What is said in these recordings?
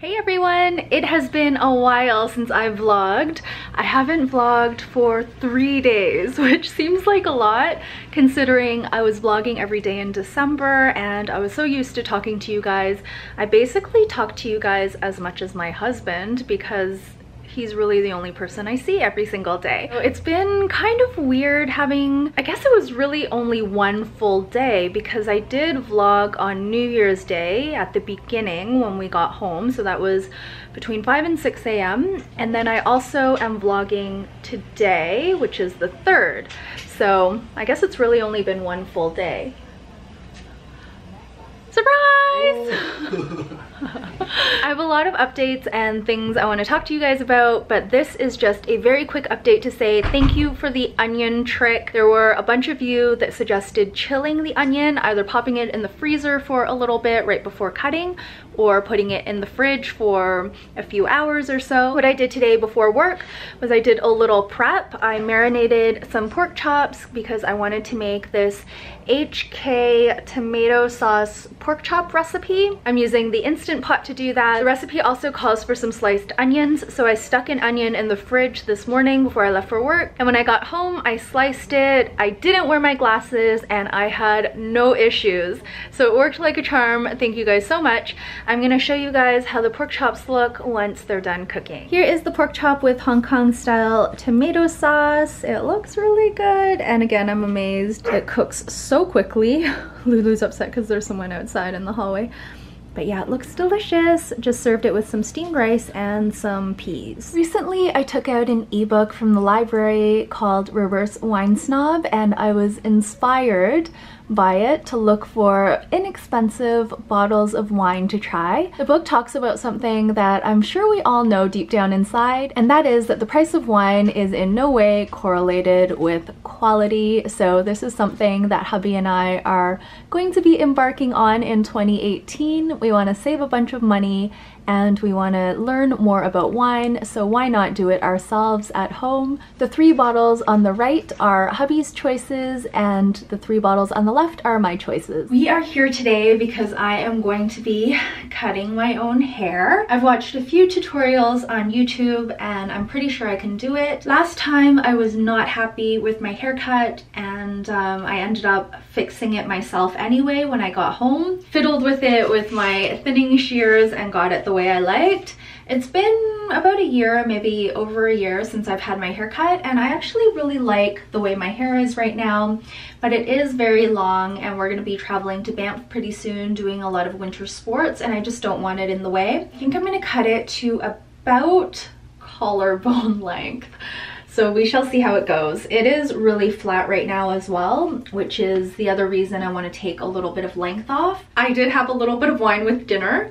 Hey everyone! It has been a while since I vlogged. I haven't vlogged for 3 days, which seems like a lot considering I was vlogging every day in December and I was so used to talking to you guys. I basically talk to you guys as much as my husband because he's really the only person I see every single day. So it's been kind of weird having, I guess it was really only one full day because I did vlog on New Year's Day at the beginning when we got home. So that was between 5 and 6 a.m. And then I also am vlogging today, which is the 3rd. So I guess it's really only been one full day. Surprise! I have a lot of updates and things I want to talk to you guys about, but this is just a very quick update to say thank you for the onion trick. There were a bunch of you that suggested chilling the onion, either popping it in the freezer for a little bit right before cutting or putting it in the fridge for a few hours or so. What I did today before work was I did a little prep. I marinated some pork chops because I wanted to make this HK tomato sauce pork chop recipe. I'm using the Instant Pot to do that. The recipe also calls for some sliced onions, so I stuck an onion in the fridge this morning before I left for work, and when I got home I sliced it. I didn't wear my glasses and I had no issues, so it worked like a charm. Thank you guys so much. I'm gonna show you guys how the pork chops look once they're done cooking. Here is the pork chop with Hong Kong style tomato sauce. It looks really good, and again, I'm amazed it cooks so quickly. Lulu's upset because there's someone outside in the hallway. But yeah, it looks delicious. Just served it with some steamed rice and some peas. Recently, I took out an ebook from the library called Reverse Wine Snob, and I was inspired by it to look for inexpensive bottles of wine to try. The book talks about something that I'm sure we all know deep down inside, and that is that the price of wine is in no way correlated with quality. So this is something that hubby and I are going to be embarking on in 2018. We want to save a bunch of money and we want to learn more about wine, so why not do it ourselves at home? The 3 bottles on the right are hubby's choices and the 3 bottles on the left are my choices. We are here today because I am going to be cutting my own hair. I've watched a few tutorials on YouTube and I'm pretty sure I can do it. Last time I was not happy with my haircut and I ended up fixing it myself anyway when I got home. Fiddled with it with my thinning shears and got it the way I liked. It's been about a year, maybe over a year since I've had my hair cut, and I actually really like the way my hair is right now, but it is very long and we're going to be traveling to Banff pretty soon doing a lot of winter sports and I just don't want it in the way. I think I'm going to cut it to about collarbone length. So we shall see how it goes. It is really flat right now as well, which is the other reason I want to take a little bit of length off. I did have a little bit of wine with dinner,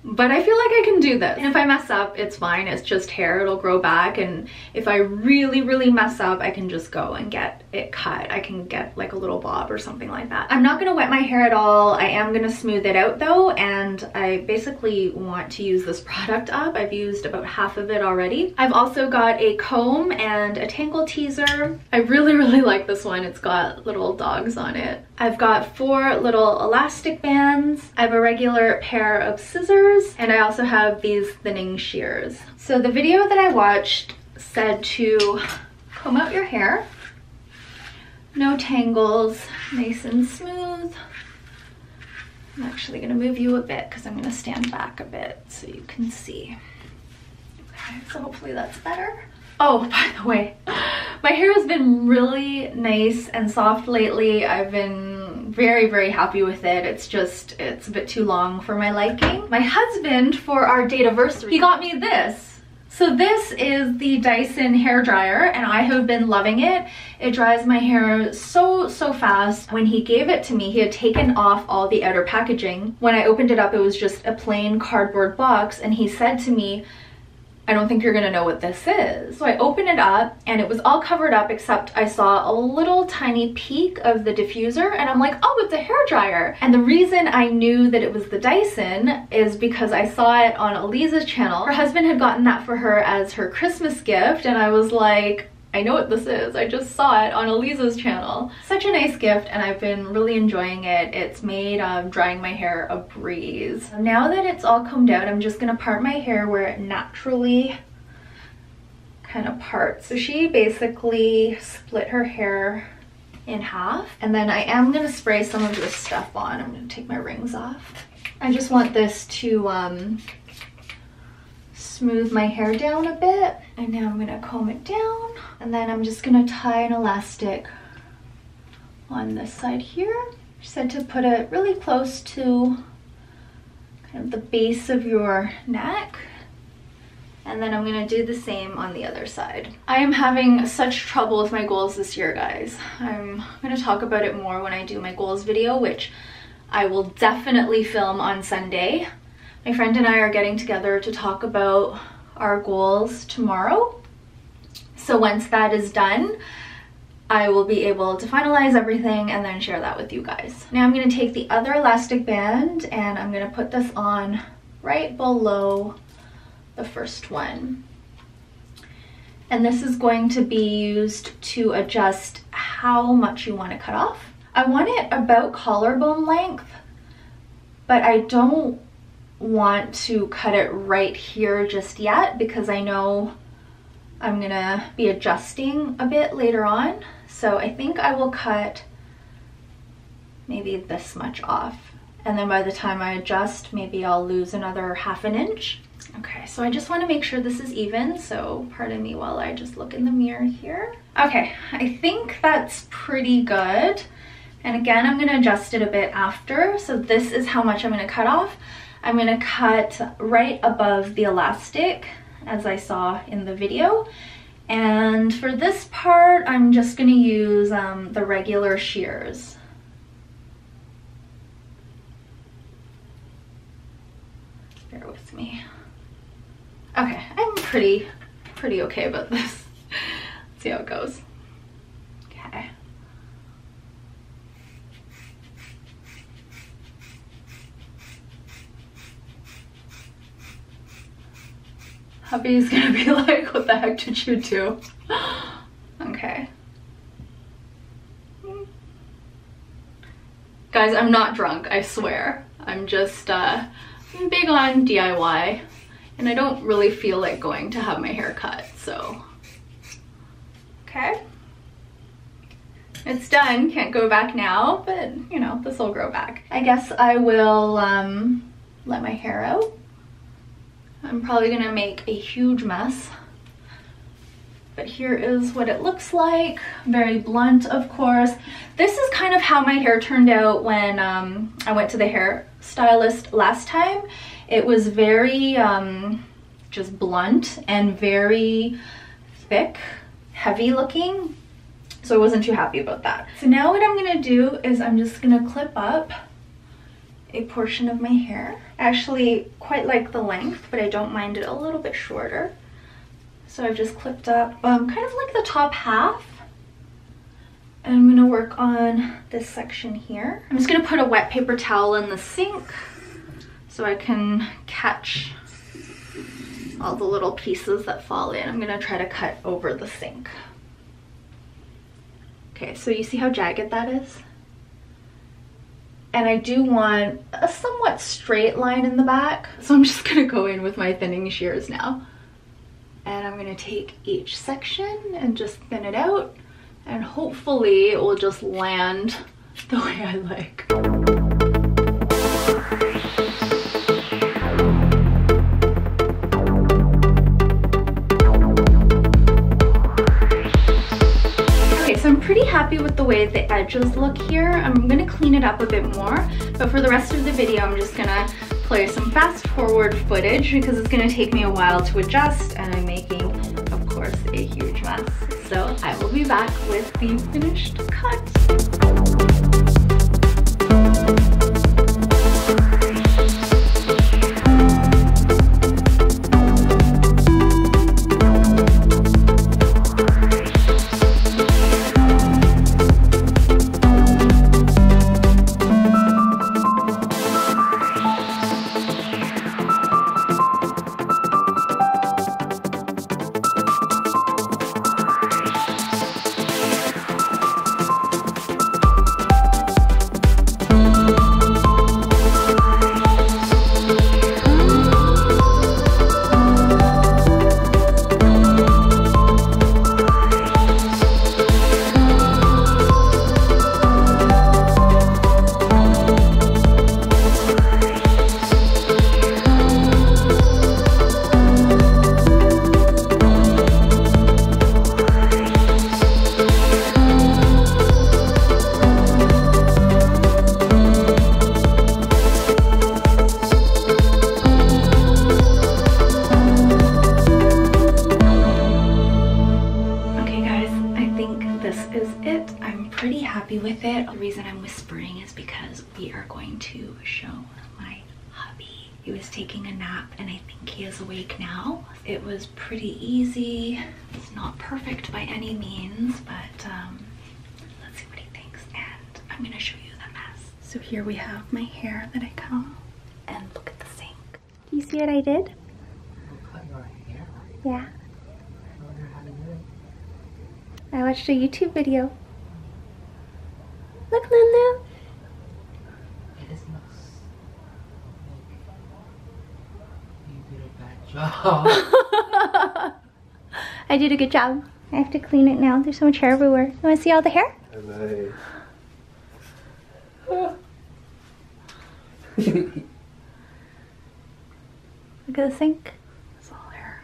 but I feel like I can do this. And if I mess up, it's fine. It's just hair, it'll grow back. And if I really mess up, I can just go and get it cut. I can get like a little bob or something like that. I'm not gonna wet my hair at all. I am gonna smooth it out though. And I basically want to use this product up. I've used about half of it already. I've also got a comb and a tangle teaser. I really like this one. It's got little dogs on it. I've got 4 little elastic bands. I have a regular pair of scissors, and I also have these thinning shears. So the video that I watched said to comb out your hair, no tangles, nice and smooth. I'm actually gonna move you a bit because I'm gonna stand back a bit so you can see. Okay, so hopefully that's better. Oh, by the way, my hair has been really nice and soft lately. I've been very happy with it. It's a bit too long for my liking. My husband, for our date-iversary, he got me this. So this is the Dyson hair dryer and I have been loving it. It dries my hair so fast. When he gave it to me, he had taken off all the outer packaging. When I opened it up, it was just a plain cardboard box and he said to me, I don't think you're gonna know what this is. So I opened it up and it was all covered up except I saw a little tiny peek of the diffuser and I'm like, oh, it's a hair dryer. And the reason I knew that it was the Dyson is because I saw it on Aleeza's channel. Her husband had gotten that for her as her Christmas gift and I was like, I I know what this is. I just saw it on Aleeza's channel. Such a nice gift, and I've been really enjoying it. It's made drying my hair a breeze. Now that it's all combed out, I'm just gonna part my hair where it naturally kind of parts. So she basically split her hair in half, and then I am gonna spray some of this stuff on. I'm gonna take my rings off. I just want this to smooth my hair down a bit, and now I'm gonna comb it down, and then I'm just gonna tie an elastic on this side here. She said to put it really close to kind of the base of your neck, and then I'm gonna do the same on the other side. I am having such trouble with my goals this year, guys. I'm gonna talk about it more when I do my goals video, which I will definitely film on Sunday. My friend and I are getting together to talk about our goals tomorrow. So once that is done, I will be able to finalize everything and then share that with you guys. Now I'm gonna take the other elastic band and I'm gonna put this on right below the first one. And this is going to be used to adjust how much you want to cut off. I want it about collarbone length, but I don't want to cut it right here just yet because I know I'm gonna be adjusting a bit later on. So I think I will cut maybe this much off, and then by the time I adjust, maybe I'll lose another ½ an inch. Okay, so I just want to make sure this is even, so pardon me while I just look in the mirror here. Okay, I think that's pretty good. And again, I'm going to adjust it a bit after. So this is how much I'm going to cut off. I'm going to cut right above the elastic, as I saw in the video. And for this part, I'm just going to use the regular shears. Bear with me. Okay, I'm pretty okay about this. Let's see how it goes. Okay. Hubby's gonna be like, what the heck did you do? Okay. Guys, I'm not drunk, I swear. I'm just I'm big on DIY, and I don't really feel like going to have my hair cut, so. Okay. It's done, can't go back now, but you know, this will grow back. I guess I will let my hair out. I'm probably gonna make a huge mess, but here is what it looks like. Very blunt, of course. This is kind of how my hair turned out when I went to the hairstylist last time. It was very just blunt and very thick, heavy looking, so I wasn't too happy about that. So now what I'm gonna do is I'm just gonna clip up a portion of my hair. I actually quite like the length, but I don't mind it a little bit shorter. So I've just clipped up kind of like the top half. And I'm gonna work on this section here. I'm just gonna put a wet paper towel in the sink so I can catch all the little pieces that fall in. I'm gonna try to cut over the sink. Okay, so you see how jagged that is? And I do want a somewhat straight line in the back. So I'm just gonna go in with my thinning shears now. And I'm gonna take each section and just thin it out. And hopefully it will just land the way I like. So I'm pretty happy with the way the edges look here. I'm gonna clean it up a bit more, but for the rest of the video, I'm just gonna play some fast forward footage because it's gonna take me a while to adjust, and I'm making, of course, a huge mess. So I will be back with the finished cut. happy with it. The reason I'm whispering is because we are going to show my hubby. He was taking a nap and I think he is awake now. It was pretty easy. It's not perfect by any means, but let's see what he thinks, and I'm gonna show you the mess. So here we have my hair that I cut off, and look at the sink. Do you see what I did? You cut your hair? Yeah. I wonder how to do it. I watched a YouTube video. Look, Lulu. It looks like you did a bad job. I did a good job. I have to clean it now. There's so much hair everywhere. You want to see all the hair? Nice. Look at the sink. It's all hair.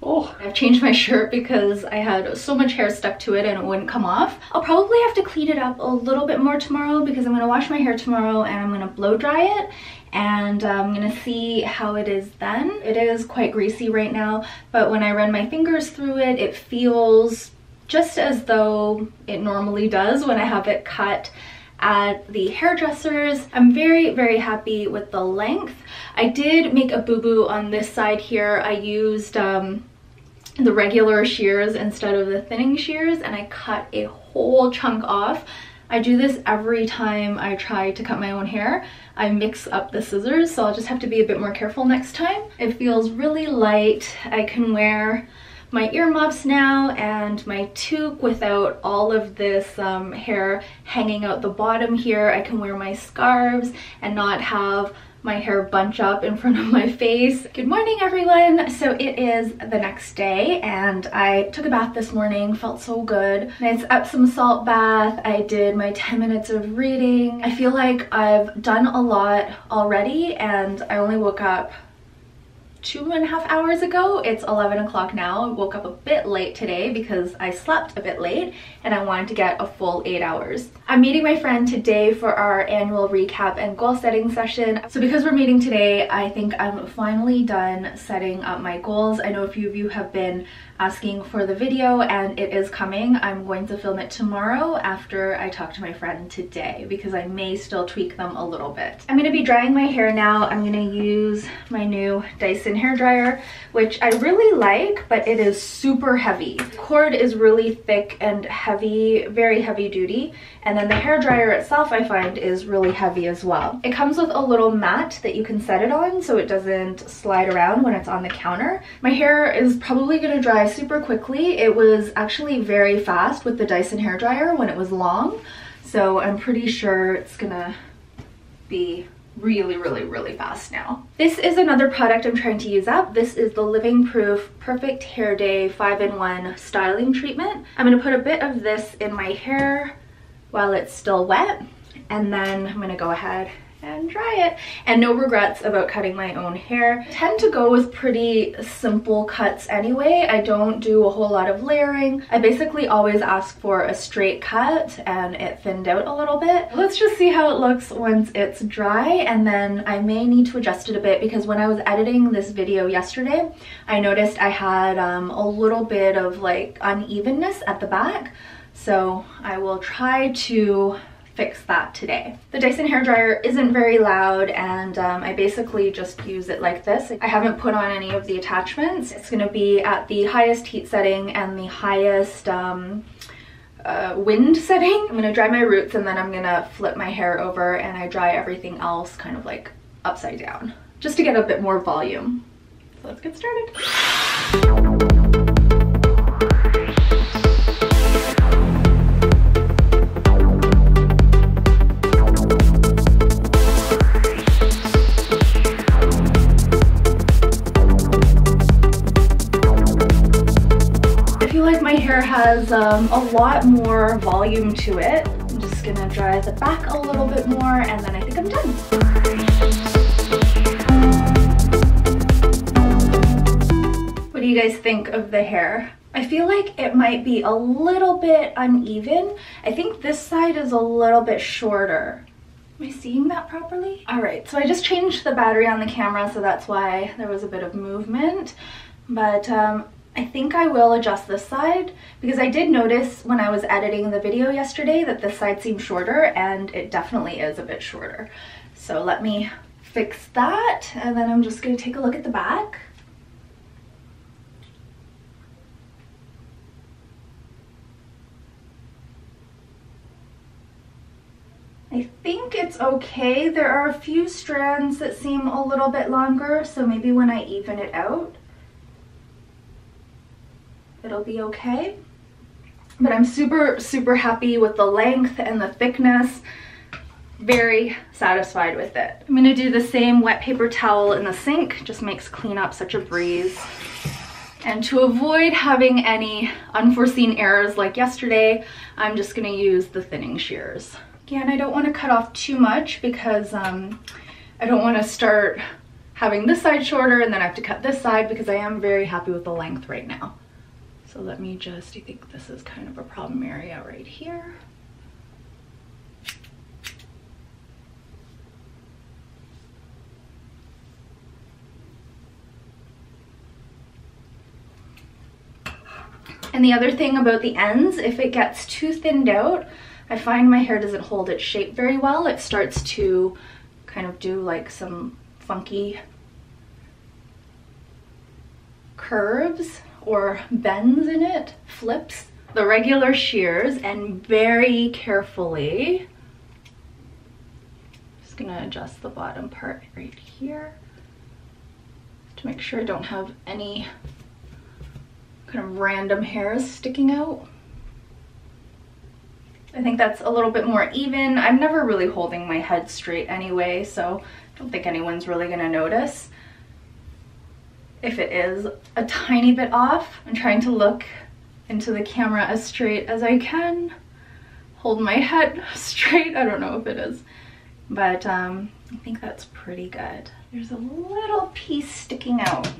Oh, I've changed my shirt because I had so much hair stuck to it and it wouldn't come off. I'll probably have to clean it up a little bit more tomorrow because I'm going to wash my hair tomorrow and I'm going to blow dry it. And I'm gonna see how it is then. It is quite greasy right now, but when I run my fingers through it, it feels just as though it normally does when I have it cut at the hairdressers. I'm very, very happy with the length. I did make a boo-boo on this side here. I used the regular shears instead of the thinning shears, and I cut a whole chunk off. I do this every time I try to cut my own hair. I mix up the scissors, so I'll just have to be a bit more careful next time. It feels really light. I can wear my earmuffs now and my toque without all of this hair hanging out the bottom here. I can wear my scarves and not have my hair bunch up in front of my face. Good morning, everyone. So it is the next day and I took a bath this morning, felt so good. Nice Epsom salt bath. I did my 10 minutes of reading. I feel like I've done a lot already and I only woke up 2.5 hours ago. It's 11 o'clock now. I woke up a bit late today because I slept a bit late and I wanted to get a full 8 hours. I'm meeting my friend today for our annual recap and goal setting session. So because we're meeting today, I think I'm finally done setting up my goals. I know a few of you have been asking for the video and it is coming. I'm going to film it tomorrow after I talk to my friend today because I may still tweak them a little bit. I'm going to be drying my hair now. I'm going to use my new Dyson hair dryer, which I really like, but it is super heavy. The cord is really thick and heavy, very heavy duty, and then the hair dryer itself I find is really heavy as well. It comes with a little mat that you can set it on so it doesn't slide around when it's on the counter. My hair is probably going to dry super quickly. It was actually very fast with the Dyson hair dryer when it was long, so I'm pretty sure it's gonna be really fast now. This is another product I'm trying to use up. This is the Living Proof Perfect Hair Day 5-in-1 styling treatment. I'm going to put a bit of this in my hair while it's still wet, and then I'm going to go ahead and dry it. And no regrets about cutting my own hair. I tend to go with pretty simple cuts anyway. I don't do a whole lot of layering. I basically always ask for a straight cut and it thinned out a little bit. Let's just see how it looks once it's dry, and then I may need to adjust it a bit because when I was editing this video yesterday, I noticed I had a little bit of like unevenness at the back. So I will try to fix that today. The Dyson hairdryer isn't very loud and I basically just use it like this. I haven't put on any of the attachments. It's going to be at the highest heat setting and the highest wind setting. I'm going to dry my roots and then I'm going to flip my hair over and I dry everything else kind of like upside down just to get a bit more volume. So let's get started. My hair has a lot more volume to it. I'm just gonna dry the back a little bit more and then I think I'm done. What do you guys think of the hair? I feel like it might be a little bit uneven. I think this side is a little bit shorter. Am I seeing that properly? All right, so I just changed the battery on the camera, so that's why there was a bit of movement. But I think I will adjust this side because I did notice when I was editing the video yesterday that this side seemed shorter, and it definitely is a bit shorter. So let me fix that, and then I'm just going to take a look at the back. I think it's okay. There are a few strands that seem a little bit longer, so maybe when I even it out, it'll be okay. But I'm super happy with the length and the thickness. Very satisfied with it. I'm gonna do the same wet paper towel in the sink. Just makes cleanup such a breeze. And to avoid having any unforeseen errors like yesterday, I'm just gonna use the thinning shears. Again, I don't want to cut off too much because I don't want to start having this side shorter and then I have to cut this side, because I am very happy with the length right now. So let me just, I think this is kind of a problem area right here. And the other thing about the ends, if it gets too thinned out, I find my hair doesn't hold its shape very well. It starts to kind of do like some funky curves or bends in it, flips. The regular shears, and very carefully, just gonna adjust the bottom part right here to make sure I don't have any kind of random hairs sticking out. I think that's a little bit more even. I'm never really holding my head straight anyway, so I don't think anyone's really gonna notice. If it is a tiny bit off, I'm trying to look into the camera as straight as I can. Hold my head straight. I don't know if it is, but I think that's pretty good. There's a little piece sticking out. I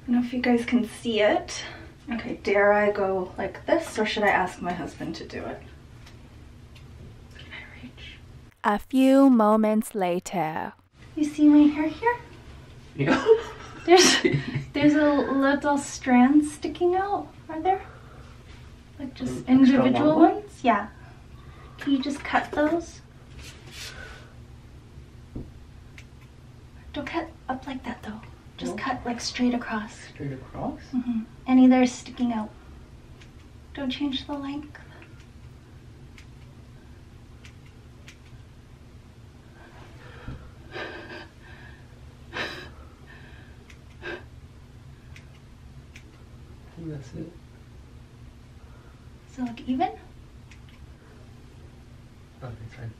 don't know if you guys can see it. Okay, dare I go like this, or should I ask my husband to do it? Can I reach? A few moments later. You see my hair here? Yeah. There's a little strand sticking out. Are there? Like just individual ones? Yeah. Can you just cut those? Don't cut up like that though. Just cut like straight across. Straight across? Mm-hmm. Any that are sticking out. Don't change the length. And that's it. Does it look even? Oh, it's fine.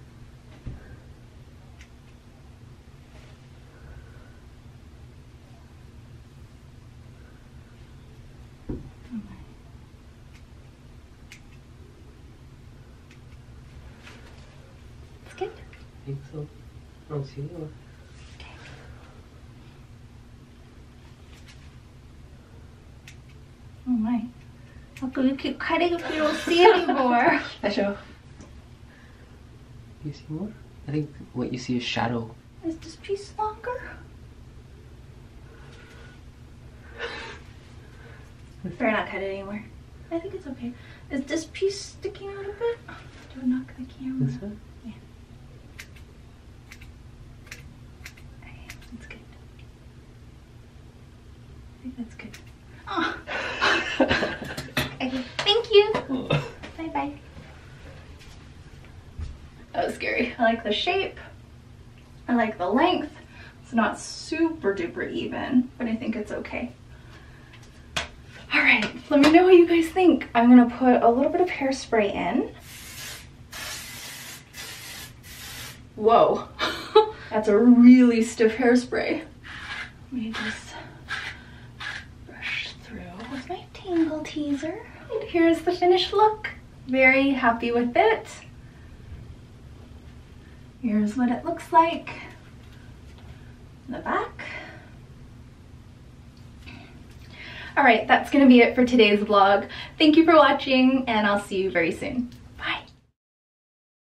It's good. I think so. I don't see anyone. Oh my. How come you keep cutting if you don't see anymore? You see more? I think what you see is shadow. Is this piece longer? Better not cut it anymore. I think it's okay. Is this piece sticking out a bit? Do I knock the camera? This one? Yeah. Okay, that's good. I think that's good. Oh. Okay, thank you. Bye bye. That was scary. I like the shape. I like the length. It's not super duper even, but I think it's okay. All right, let me know what you guys think. I'm gonna put a little bit of hairspray in. Whoa, that's a really stiff hairspray. Let me just brush through with my Tangle Teaser. And here's the finished look. Very happy with it. Here's what it looks like in the back. All right, that's gonna be it for today's vlog. Thank you for watching, and I'll see you very soon.